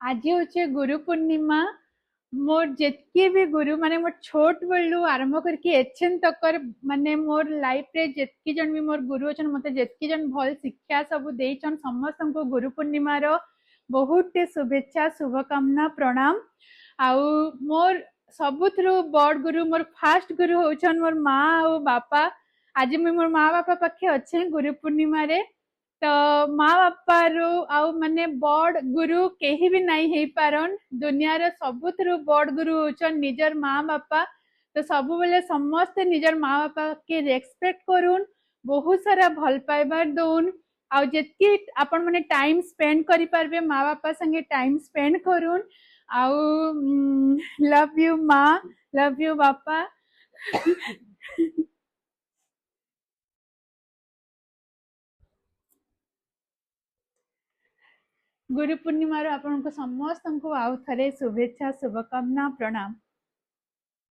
आज हूँ गुरु पूर्णिमा। मोर जितकी भी गुरु माने मोर छोट बेलू आरंभ करके एछन तकर माने मोर लाइफ रे जितकी जन भी मोर गुरु अछन मते जितकी जन भल शिक्षा सब देइछन समस्त को गुरु पूर्णिमा रो बहुत शुभेच्छा शुभकामना प्रणाम। आउ मोर सबुथरु बड़ गुरु मोर फास्ट गुरु होछन मोर माँ आउ बापा। आज मैं मोर माँ बापा पाखे अच्छे गुरु पूर्णिमा रे। तो माँ बापा रू आउ माने बड़ गुरु केही भी नहीं हे पारन दुनिया रे सबुथरु बड़ गुरु होचन निजर माँ बापा। तो सब बेले समस्त निजर माँ बापा के रेस्पेक्ट करून् बहुत सारा भल पाइबार दउन आउ जेतकी आपण माने टाइम स्पेंड करि पारबे माँ बापा संगे टाइम स्पेंड करून् आउ लव यू माँ लव यू बापा। गुरु पूर्णिमा आपन को समस्त को आउ थरे शुभेच्छा शुभकामना प्रणाम।